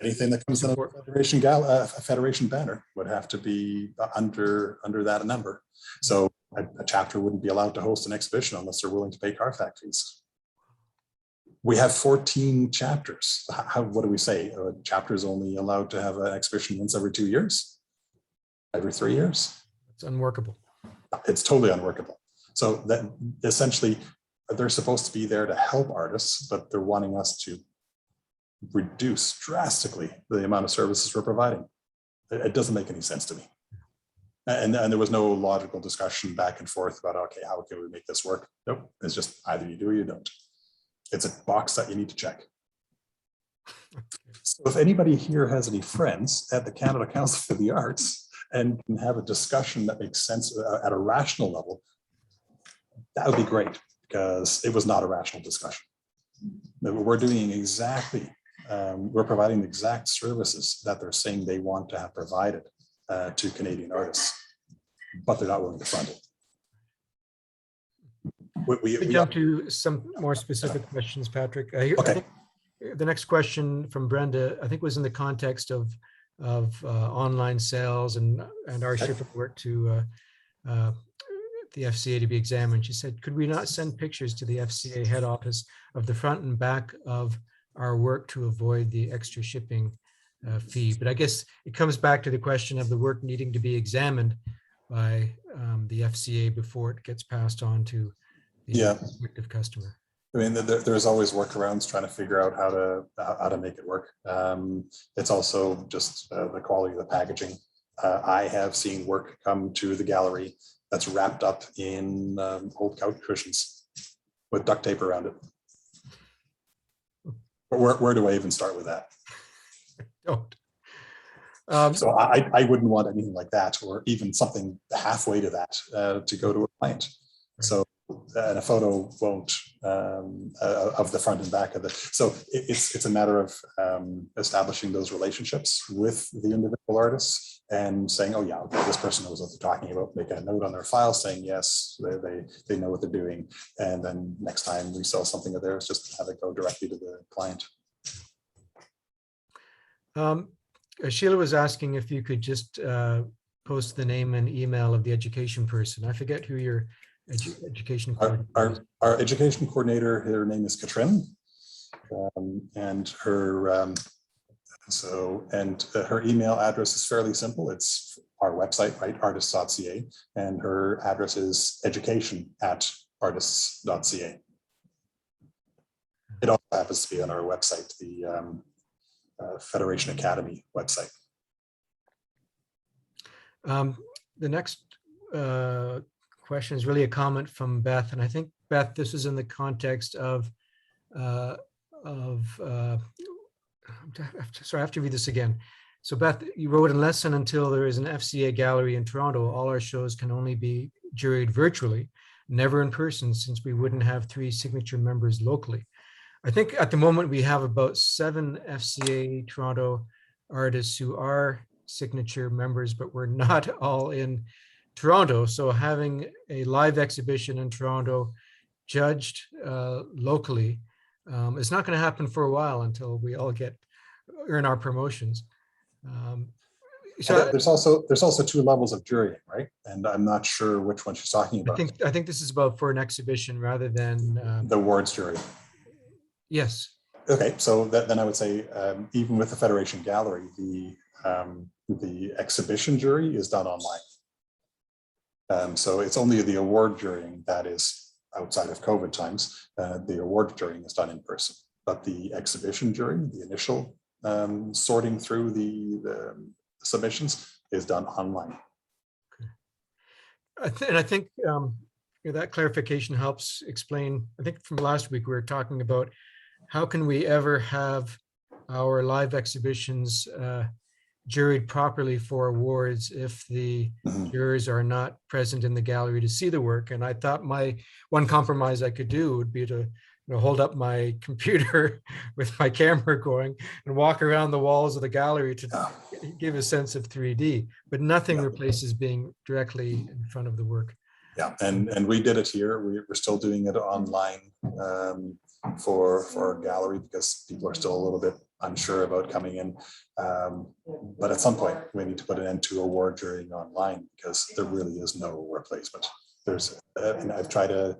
anything that comes in a federation banner would have to be under that number. So a chapter wouldn't be allowed to host an exhibition unless they're willing to pay Carfax fees. We have 14 chapters. What do we say? A chapter is only allowed to have an exhibition once every 2 years, every 3 years. It's unworkable. It's totally unworkable. So that essentially they're supposed to be there to help artists, but they're wanting us to reduce drastically the amount of services we're providing. It doesn't make any sense to me. And there was no logical discussion back and forth about, okay, how can we make this work? Nope, it's just either you do or you don't. It's a box that you need to check. So if anybody here has any friends at the Canada Council for the Arts and can have a discussion that makes sense at a rational level, that would be great, because it was not a rational discussion. We're doing exactly, we're providing the exact services that they're saying they want to have provided to Canadian artists, but they're not willing to fund it. We jump to some more specific questions, Patrick. Okay. I think the next question from Brenda, I think, was in the context of online sales and our shift of work to the FCA to be examined. She said, could we not send pictures to the FCA head office of the front and back of our work to avoid the extra shipping fee? But I guess it comes back to the question of the work needing to be examined by the FCA before it gets passed on to the prospective customer. I mean, there's always workarounds trying to figure out how to make it work. It's also just the quality of the packaging. I have seen work come to the gallery that's wrapped up in old couch cushions with duct tape around it. But where do I even start with that? Don't. So I wouldn't want anything like that, or even something halfway to that to go to a client. Right. So and a photo won't of the front and back of it. So it's a matter of establishing those relationships with the individual artists and saying, oh yeah, okay, this person knows what they're talking about. Make a note on their file saying yes, they know what they're doing, and then next time we sell something of theirs, just have it go directly to the client. Sheila was asking if you could just post the name and email of the education person. I forget who your education coordinator is. Our education coordinator, her name is Katrin, and her her email address is fairly simple. It's our website, right, artists.ca, and her address is education@artists.ca. It also happens to be on our website, the Federation Academy website. The next question is really a comment from Beth, and I think, Beth, this is in the context of sorry, I have to read this again. So Beth, you wrote, unless and until there is an FCA gallery in Toronto, all our shows can only be juried virtually, never in person, since we wouldn't have 3 signature members locally. I think at the moment we have about 7 FCA Toronto artists who are signature members, but we're not all in Toronto. So having a live exhibition in Toronto judged locally is not going to happen for a while until we all earn our promotions. So there's also two levels of jurying, right? And I'm not sure which one she's talking about. I think this is about for an exhibition rather than The awards jury. yes. Okay, so then I would say even with the Federation Gallery, the exhibition jury is done online. So it's only the award jurying that is outside of COVID times. The award jurying is done in person, but the exhibition jury, the initial sorting through the submissions, is done online. And I think that clarification helps explain. I think from last week we were talking about how can we ever have our live exhibitions juried properly for awards if the jurors are not present in the gallery to see the work. And I thought my one compromise I could do would be to hold up my computer with my camera going and walk around the walls of the gallery to give a sense of 3D, but nothing replaces being directly in front of the work. Yeah, and we did it here. We're still doing it online for our gallery because people are still a little bit unsure about coming in. But at some point, we need to put an end to award jurying online because there really is no replacement. And I've tried to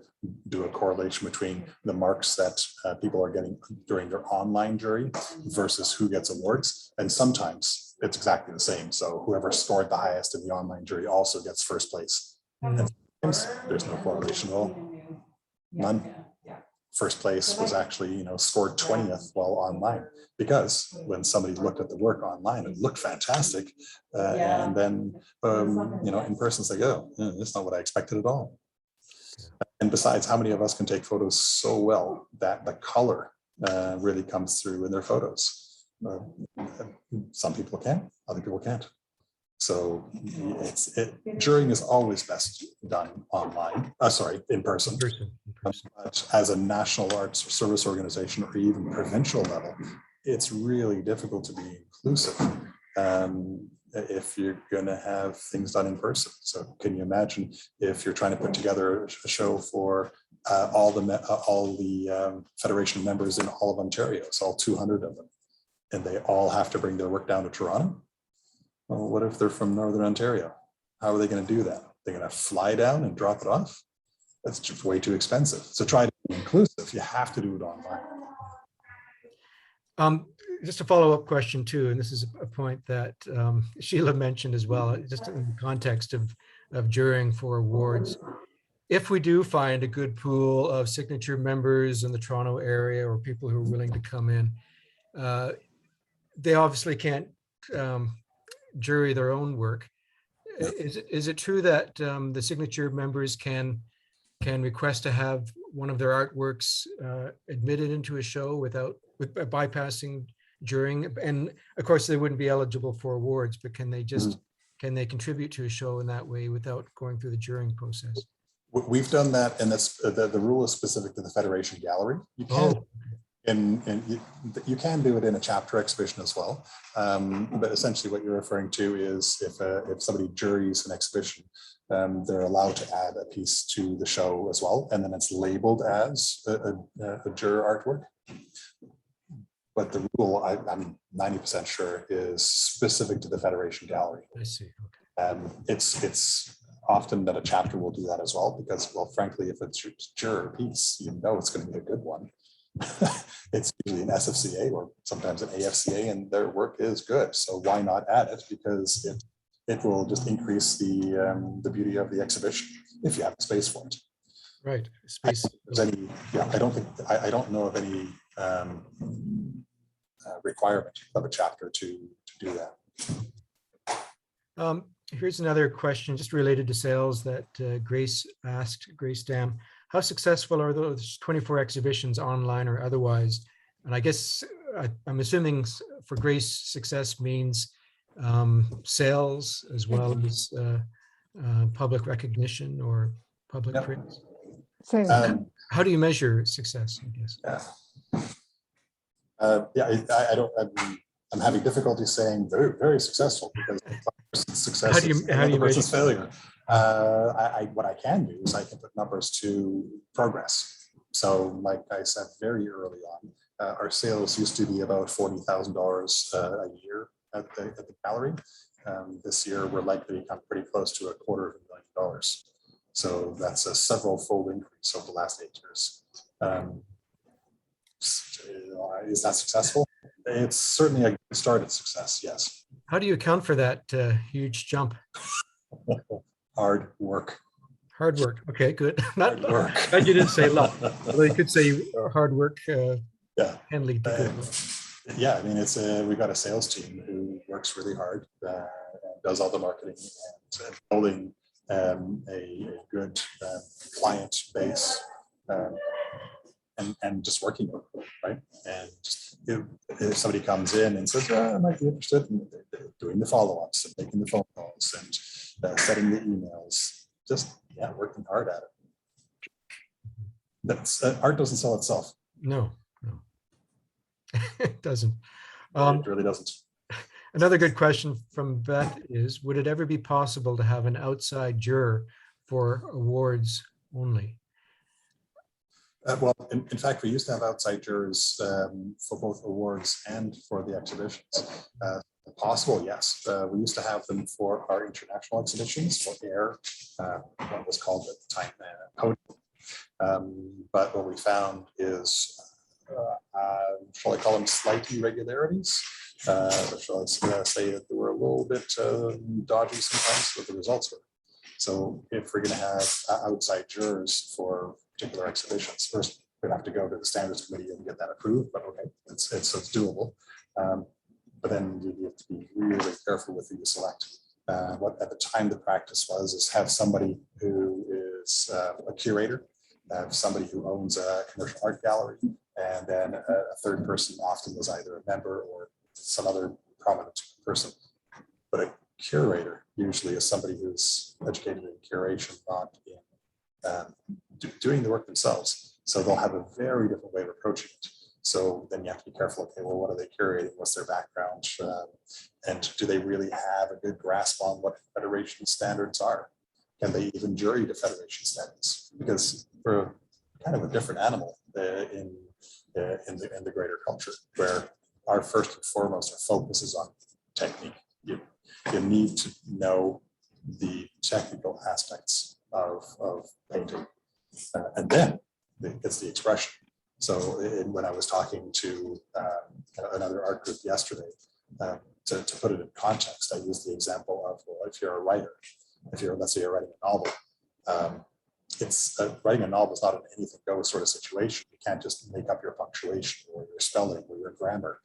do a correlation between the marks that people are getting during their online jury versus who gets awards. And sometimes it's exactly the same. So whoever scored the highest in the online jury also gets first place. And sometimes there's no correlation at all. None. First place was actually, scored 20th while online, because when somebody looked at the work online, it looked fantastic. And then, in person, it's like, oh, that's not what I expected at all. And besides, how many of us can take photos so well that the color really comes through in their photos? Some people can, other people can't. So jurying is always best done online, in person. But as a national arts service organization or even provincial level, it's really difficult to be inclusive if you're going to have things done in person. So can you imagine if you're trying to put together a show for all the Federation members in all of Ontario, it's all 200 of them, and they all have to bring their work down to Toronto? Well, what if they're from Northern Ontario? How are they going to do that? They're going to fly down and drop it off? That's just way too expensive. So try to be inclusive. You have to do it online. Just a follow-up question too, and this is a point that Sheila mentioned as well, just in the context of jurying for awards. If we do find a good pool of signature members in the Toronto area or people who are willing to come in, they obviously can't jury their own work. Is it true that the signature members can request to have one of their artworks admitted into a show with bypassing jurying? And of course, they wouldn't be eligible for awards, but can they contribute to a show in that way without going through the jurying process? We've done that, and that's the rule is specific to the Federation Gallery. You can. And you can do it in a chapter exhibition as well, but essentially what you're referring to is if somebody juries an exhibition, they're allowed to add a piece to the show as well, and then it's labeled as a juror artwork. But the rule, I'm 90% sure, is specific to the Federation Gallery. I see. Okay. It's often that a chapter will do that as well, because, well, frankly, if it's your juror piece, it's going to be a good one. It's usually an SFCA or sometimes an AFCA, and their work is good. So why not add it? Because it will just increase the beauty of the exhibition if you have the space for it. Right. Space. I don't know of any requirement of a chapter to do that. Here's another question just related to sales that Grace asked, Grace Dam. How successful are those 24 exhibitions online or otherwise? And I guess I'm assuming for Grace, success means sales as well as public recognition or public praise. How do you measure success, I guess? I'm having difficulty saying very, very successful, because success how do you measure failure. What I can do is I can put numbers to progress. So like I said very early on, our sales used to be about $40,000 a year at the gallery. this year, we're likely to come pretty close to $250,000. So that's a several-fold increase over the last 8 years. Is that successful? It's certainly a good start at success, yes. How do you account for that huge jump? Hard work. Hard work. Okay, good. Not Hard work. glad you didn't say luck. Although you could say hard work Yeah. can lead to good luck. Yeah, I mean, we've got a sales team who works really hard, and does all the marketing and building a good client base, and just working with them, right? And just, if somebody comes in and says, I might be interested in doing the follow-ups and making the phone calls and setting the emails, just working hard at it. That's art doesn't sell itself. No. It doesn't. It really doesn't. Another good question from Beth is, would it ever be possible to have an outside juror for awards only? Well, in fact, we used to have outside jurors for both awards and for the exhibitions. Possible, yes. We used to have them for our international exhibitions, for AIR, what was called at the time Podium. But what we found is, shall I call them slight irregularities? Shall I say that they were a little bit dodgy sometimes with the results were. So if we're going to have outside jurors for particular exhibitions, first we'd have to go to the standards committee and get that approved, but okay, it's doable. But then you have to be really careful with who you select. What at the time the practice was is have somebody who is a curator, have somebody who owns a commercial art gallery, and then a third person often was either a member or some other prominent person. But a curator usually is somebody who's educated in curation, not in doing the work themselves. So they'll have a very different way of approaching it. So then you have to be careful. Okay, well, what are they curating? What's their background? And do they really have a good grasp on what federation standards are? Can they even jury to federation standards? Because we're kind of a different animal in the greater culture, where our first and foremost, our focus is on technique. You need to know the technical aspects of painting, and then it's the expression. So when I was talking to another art group yesterday, to put it in context, I used the example of, well, if you're a writer, let's say you're writing a novel, writing a novel is not an anything goes sort of situation. You can't just make up your punctuation or your spelling or your grammar.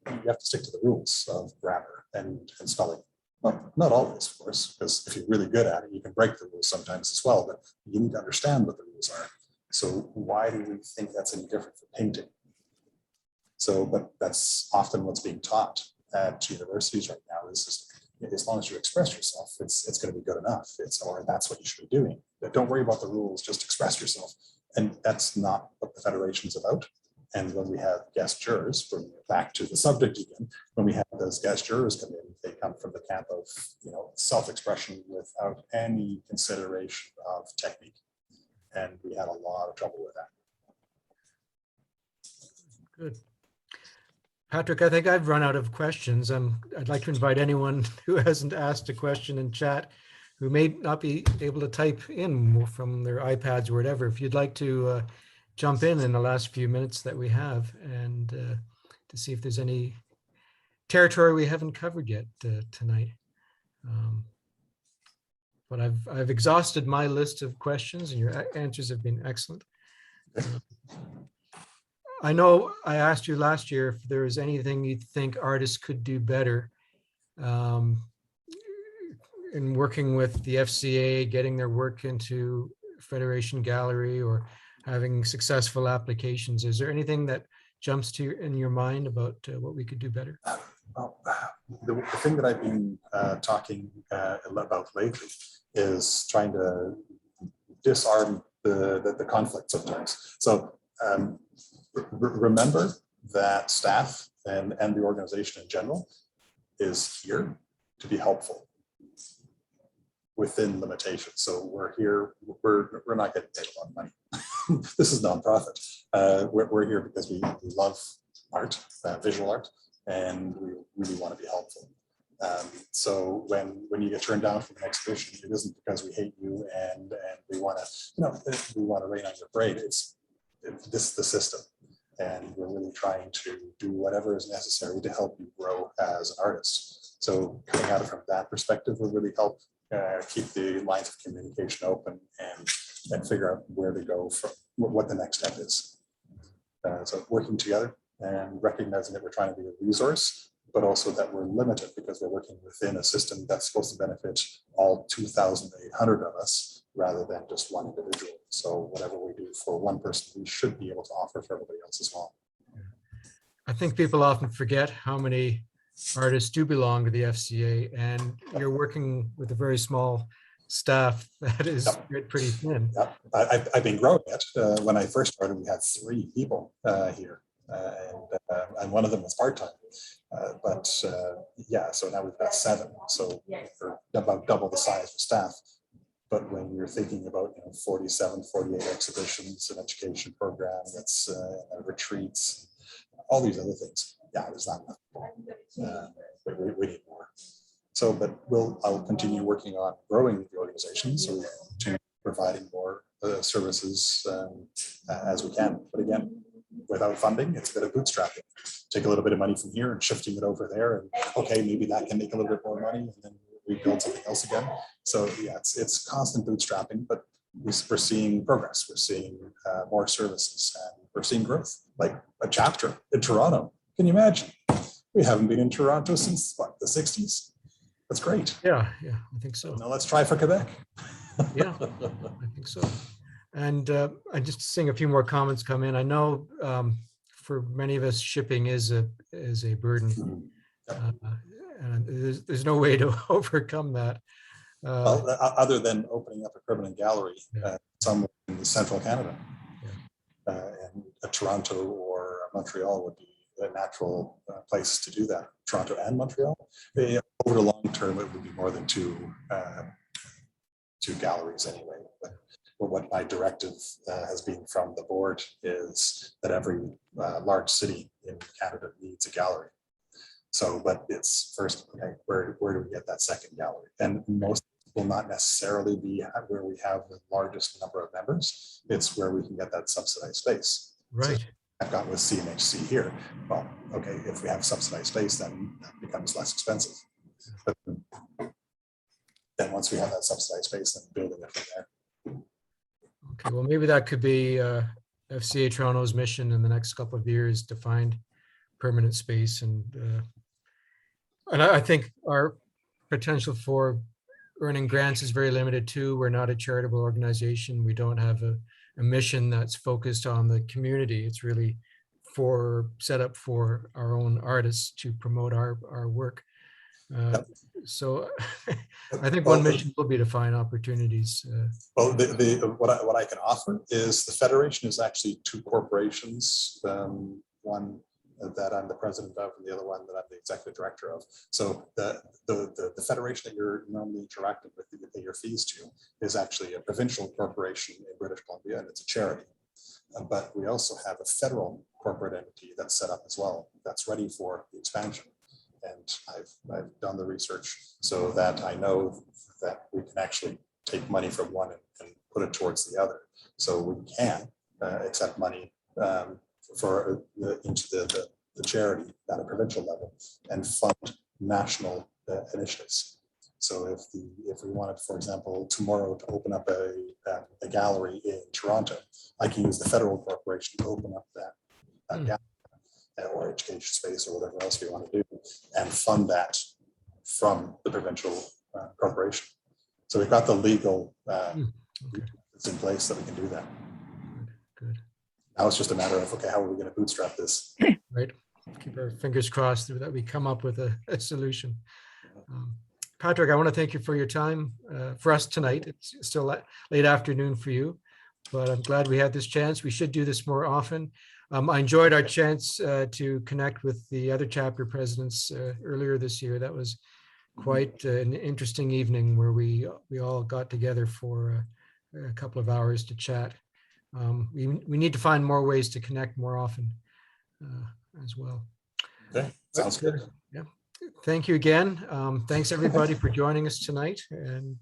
You have to stick to the rules of grammar and spelling. Well, not always, of course, because if you're really good at it, you can break the rules sometimes as well, but you need to understand what the rules are. So why do we think that's any different for painting? So, but that's often what's being taught at universities right now is just, as long as you express yourself, it's going to be good enough. Or that's what you should be doing. But don't worry about the rules, just express yourself. And that's not what the federation is about. And when we have guest jurors, bringing it back to the subject again, when we have those guest jurors come in, they come from the camp of self-expression without any consideration of technique. And we had a lot of trouble with that. Good. Patrick, I think I've run out of questions. I'd like to invite anyone who hasn't asked a question in chat, who may not be able to type in from their iPads or whatever. If you'd like to jump in the last few minutes that we have, and to see if there's any territory we haven't covered yet tonight. But I've exhausted my list of questions, and your answers have been excellent. I know I asked you last year if there was anything you think artists could do better in working with the FCA, getting their work into Federation Gallery, or having successful applications. Is there anything that jumps to in your mind about what we could do better? Well, the thing that I've been talking about lately is trying to disarm the conflict sometimes. So remember that staff and the organization in general is here to be helpful within limitations. So we're here, we're not getting paid a lot of money. This is nonprofit. We're here because we love art, visual art, and we really want to be helpful. So when you get turned down from an exhibition, it isn't because we hate you and we want to rain on your parade. This is the system, and we're really trying to do whatever is necessary to help you grow as an artist. So coming at it from that perspective will really help keep the lines of communication open and figure out where to go from what the next step is. So working together and recognizing that we're trying to be a resource, but also that we're limited because we're working within a system that's supposed to benefit all 2,800 of us rather than just one individual. So whatever we do for one person, we should be able to offer for everybody else as well. I think people often forget how many artists do belong to the FCA, and you're working with a very small staff that is pretty thin. Yep. I've been growing it. When I first started, we had 3 people here, and one of them was part-time. Yeah, so now we've got 7, so we're about double the size of staff. But when you're thinking about 47, 48 exhibitions, an education program, that's retreats, all these other things, yeah, there's not enough. We need more. So, but I'll continue working on growing the organization, so we continue providing more services as we can. But again, without funding, it's a bit of bootstrapping. Take a little bit of money from here and shifting it over there, and okay, maybe that can make a little bit more money, and then we build something else again. So yeah, it's constant bootstrapping, but we're seeing progress. We're seeing more services, and we're seeing growth. Like a chapter in Toronto. Can you imagine? We haven't been in Toronto since what, the 60s? That's great. Yeah, I think so. Now let's try for Quebec. Yeah, I think so. And I just seeing a few more comments come in. I know for many of us, shipping is a burden, and there's no way to overcome that. Well, other than opening up a permanent gallery somewhere in central Canada, and Toronto or Montreal would be a natural place to do that. Toronto and Montreal. Over the long term, it would be more than two galleries anyway. But what my directive has been from the board is that every large city in Canada needs a gallery. So, but it's first, okay, where do we get that second gallery? And most will not necessarily be where we have the largest number of members. It's where we can get that subsidized space. Right. So I've got with CMHC here. Well, okay, if we have subsidized space, then that becomes less expensive. But then once we have that subsidized space, then building it from there. Okay, well, maybe that could be FCA Toronto's mission in the next couple of years to find permanent space, and I think our potential for earning grants is very limited too. We're not a charitable organization. We don't have a mission that's focused on the community. It's really set up for our own artists to promote our work. So I think one mission will be to find opportunities. Well, what I can offer is the Federation is actually 2 corporations, one that I'm the president of, and the other one that I'm the executive director of. So the Federation that you're normally interacting with, that you pay your fees to, is actually a provincial corporation in British Columbia, and it's a charity. But we also have a federal corporate entity that's set up as well, that's ready for the expansion. And I've done the research so that I know that we can actually take money from one and put it towards the other. So we can accept money into the charity at a provincial level and fund national initiatives. So if we wanted, for example, tomorrow to open up a gallery in Toronto, I can use the federal corporation to open up that gallery or education space or whatever else we want to do, and fund that from the provincial corporation. So we've got the legal it's in place that we can do that. Good. Now it's just a matter of, okay, how are we going to bootstrap this? Right. Keep our fingers crossed that we come up with a solution. Patrick, I want to thank you for your time for us tonight. It's still late afternoon for you, but I'm glad we had this chance. We should do this more often. I enjoyed our chance to connect with the other chapter presidents earlier this year. That was quite an interesting evening where we all got together for a couple of hours to chat. We need to find more ways to connect more often as well. Okay, sounds good. Yeah. thank you again. Thanks everybody for joining us tonight, and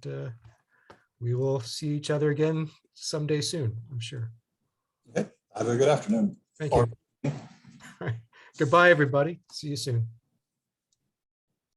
we will see each other again someday soon, I'm sure. Okay. Have a good afternoon. Thank you. All right. Goodbye, everybody. See you soon.